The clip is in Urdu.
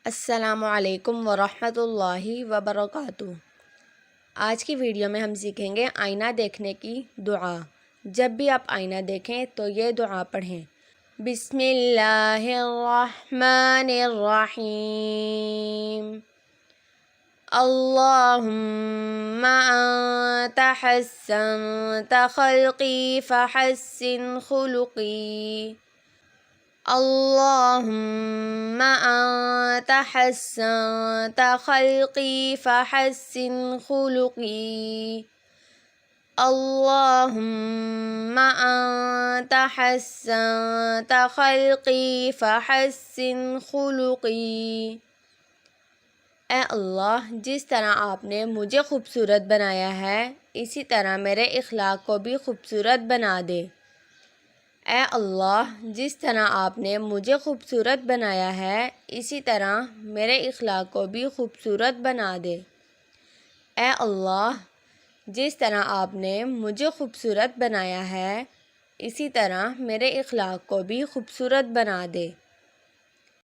السلام علیکم ورحمۃ اللہ وبرکاتہ۔ آج کی ویڈیو میں ہم سیکھیں گے آئینہ دیکھنے کی دعا۔ جب بھی آپ آئینہ دیکھیں تو یہ دعا پڑھیں، بسم اللہ الرحمن الرحیم، اللہم انت حسنت خلقی فحسن خلقی، اللہم انت حسنت خلقی فحسن خلقی، اللہم انت حسنت خلقی فحسن خلقی۔ اے اللہ، جس طرح آپ نے مجھے خوبصورت بنایا ہے اسی طرح میرے اخلاق کو بھی خوبصورت بنا دے۔ اے اللہ، جس طرح آپ نے مجھے خوبصورت بنایا ہے اسی طرح میرے اخلاق کو بھی خوبصورت بنا دے۔ اے اللہ، جس طرح آپ نے مجھے خوبصورت بنایا ہے اسی طرح میرے اخلاق کو بھی خوبصورت بنا دے۔